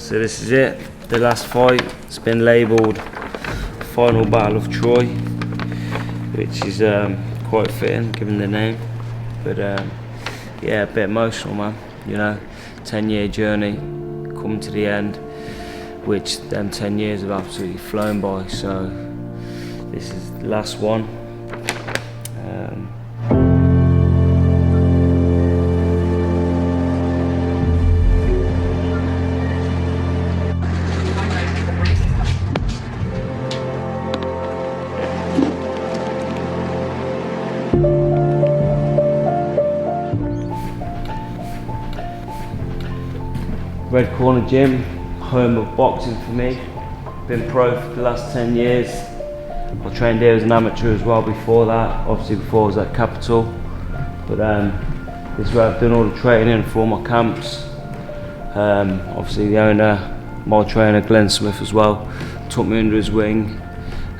So this is it, the last fight. It's been labelled Final Battle of Troy, which is quite fitting given the name. But yeah, a bit emotional, man. You know, 10-year journey, coming to the end, which them 10 years have absolutely flown by. So this is the last one. Red Corner Gym, home of boxing for me. Been pro for the last 10 years. I trained here as an amateur as well before that, obviously before I was at Capital. But this is where I've done all the training for all my camps. Obviously the owner, my trainer Glenn Smith as well, took me under his wing.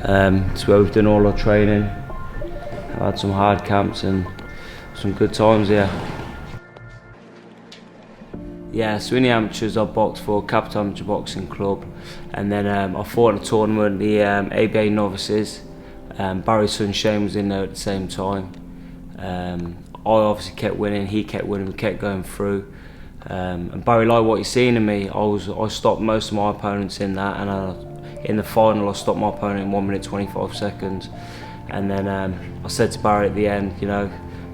It's where we've done all our training. I've had some hard camps and some good times here. Yeah, so in the amateurs I boxed for Capital Amateur Boxing Club, and then I fought in a tournament, the ABA Novices. Barry's son Shane was in there at the same time. I obviously kept winning, he kept winning, we kept going through. And Barry liked what he'd seen in me. I stopped most of my opponents in that, and in the final I stopped my opponent in 1 minute 25 seconds. And then I said to Barry at the end, you know,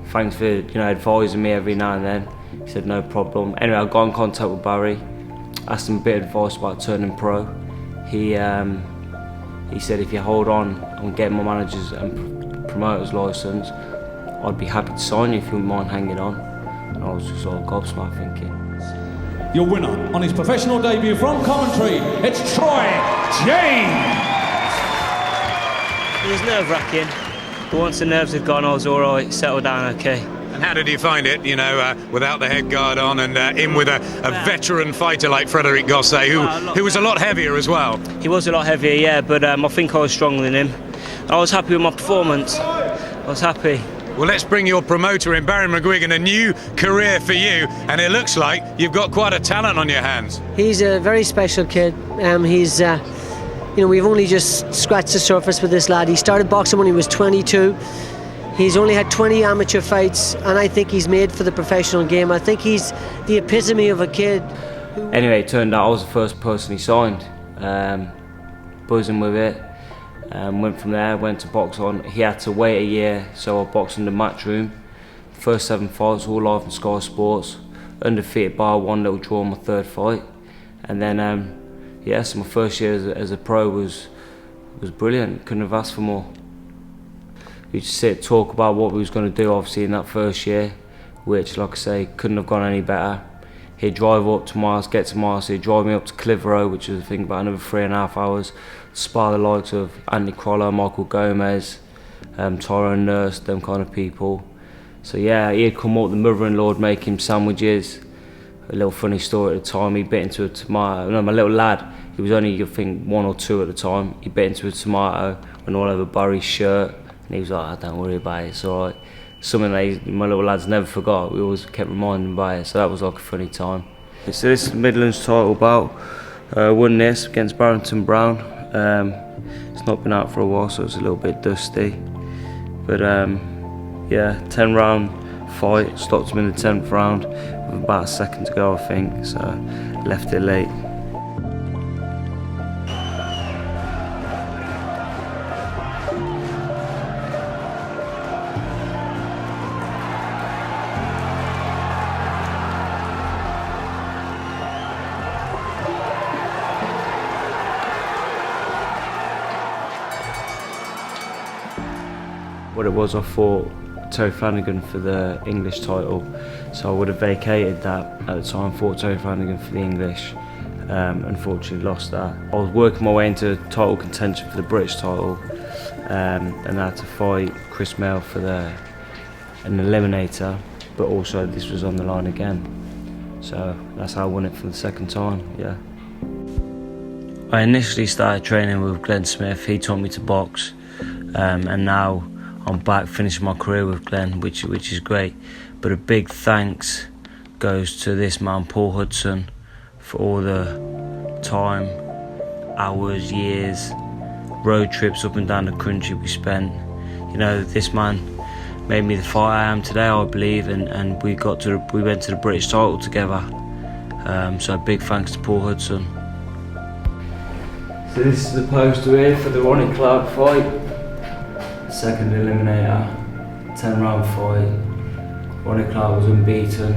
thanks for advising me every now and then. He said no problem. Anyway, I got in contact with Barry, asked him a bit of advice about turning pro. He said if you hold on and get my manager's and promoter's licence, I'd be happy to sign you if you wouldn't mind hanging on. And I was just all gobsmacked thinking. Your winner on his professional debut from Coventry, it's Troy James! It was nerve-wracking, but once the nerves had gone I was alright, settled down okay. And how did you find it, you know, without the head guard on and in with a veteran fighter like Frederic Gosset, who was a lot heavier as well? He was a lot heavier, yeah, but I think I was stronger than him. I was happy with my performance. I was happy. Well, let's bring your promoter in, Barry McGuigan, a new career for you, and it looks like you've got quite a talent on your hands. He's a very special kid. He's, you know, we've only just scratched the surface with this lad. He started boxing when he was 22. He's only had 20 amateur fights, and I think he's made for the professional game. I think he's the epitome of a kid. Anyway, it turned out I was the first person he signed. Buzzing with it. Went from there, went to box on. He had to wait a year, so I boxed in the Matchroom. First 7 fights, all live on Sky Sports. Undefeated bar 1 little draw on my 3rd fight. And then, yeah, so my first year as a pro was brilliant. Couldn't have asked for more. We just sit talk about what we was going to do obviously in that first year, which like I say couldn't have gone any better. He'd drive up to my house, get to my house, he'd drive me up to Clitheroe, which was I think about another 3.5 hours, spar the likes of Anthony Crollo, Michael Gomez, Tyrone Nurse, them kind of people. So yeah, he'd come up, the mother-in-law would make him sandwiches. A little funny story at the time, he bit into a tomato. No, my little lad, he was only I think 1 or 2 at the time, he bit into a tomato, went all over Barry's shirt. And he was like, don't worry about it, it's alright. Something that my little lads never forgot, we always kept reminding him about it, so that was like a funny time. So this is the Midlands title bout. Won this against Barrington Brown. It's not been out for a while, so it's a little bit dusty. But yeah, 10-round fight, stopped him in the 10th round with about a second to go I think, so left it late. What it was, I fought Terry Flanagan for the English title, so I would have vacated that at the time, fought Terry Flanagan for the English, unfortunately lost that. I was working my way into title contention for the British title, and I had to fight Chris Mail for an eliminator, but also this was on the line again. So that's how I won it for the 2nd time, yeah. I initially started training with Glenn Smith, he taught me to box, and now I'm back finishing my career with Glenn, which is great. But a big thanks goes to this man, Paul Hudson, for all the time, hours, years, road trips up and down the country we spent. You know, this man made me the fighter I am today, I believe, and we went to the British title together. So big thanks to Paul Hudson. So this is the poster here for the Ronnie Clark fight. Second eliminator, 10-round fight. Ronnie Clark was unbeaten.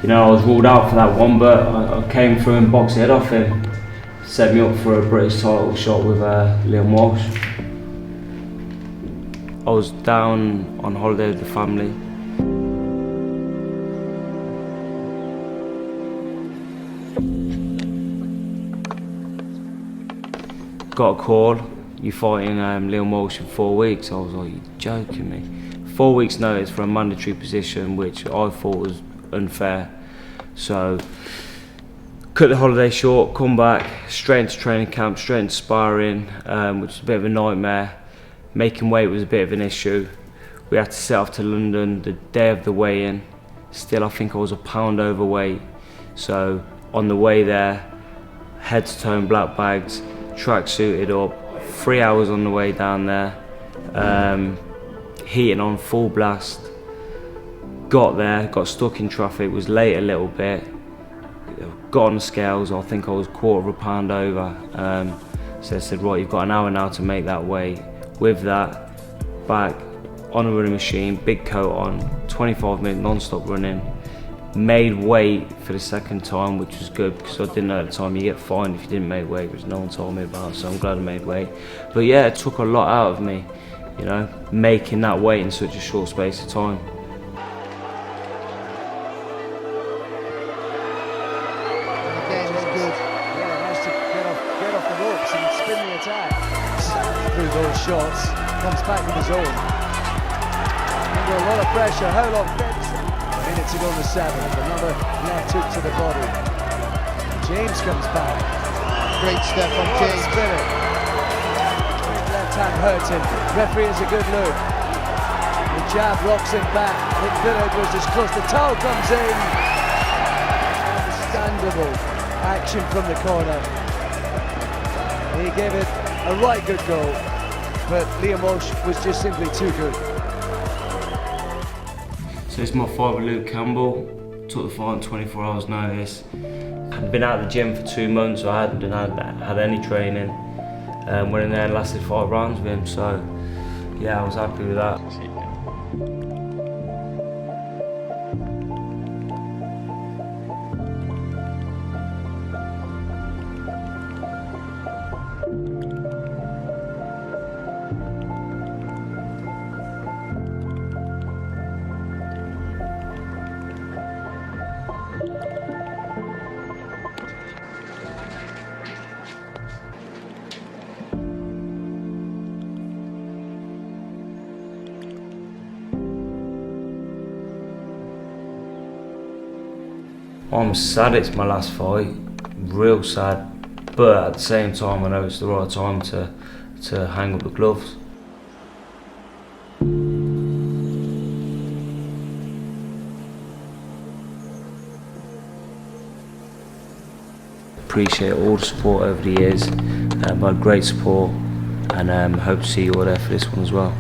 You know, I was ruled out for that one, but I came through and boxed the head off him. Set me up for a British title shot with Liam Walsh. I was down on holiday with the family. Got a call, you're fighting Liam Walsh in 4 weeks. I was like, you're joking me. 4 weeks notice for a mandatory position, which I thought was unfair. So, cut the holiday short, come back, straight into training camp, straight into sparring, which was a bit of a nightmare. Making weight was a bit of an issue. We had to set off to London the day of the weigh-in. Still, I think I was a pound overweight. So, on the way there, head to toe in black bags, track suited up, 3 hours on the way down there, heating on full blast. Got there, got stuck in traffic, was late a little bit, got on the scales, I think I was 1/4 pound over. So they said, right, you've got an hour now to make that weight. With that, back on a running machine, big coat on, 25-minute non-stop running. Made weight for the second time, which was good because I didn't know at the time you get fined if you didn't make weight, which no one told me about, so I'm glad I made weight. But yeah, it took a lot out of me, you know, making that weight in such a short space of time. Again, it's good. Yeah, nice to get off the ropes and spin the attack. Through those shots, comes back with his own. Under a lot of pressure. How long? A minute to go on the 7th. Another left hook to the body. James comes back. Great step from What a James. spirit. Left hand hurts him. Referee has a good look. The jab rocks him back. The village was just close. The towel comes in. Understandable action from the corner. He gave it a right good go, but Liam Walsh was just simply too good. So it's my fight with Luke Campbell. Took the fight on 24 hours notice. I'd been out of the gym for 2 months, so I hadn't had any training. Went in there and lasted 5 rounds with him, so yeah, I was happy with that. I'm sad it's my last fight, real sad, but at the same time I know it's the right time to hang up the gloves. Appreciate all the support over the years, I've had great support, and hope to see you all there for this one as well.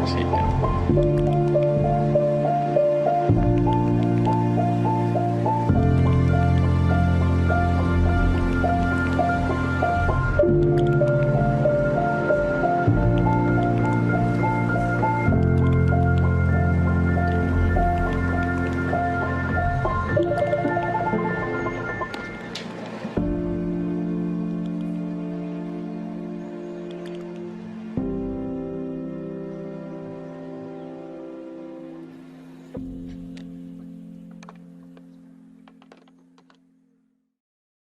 Sí.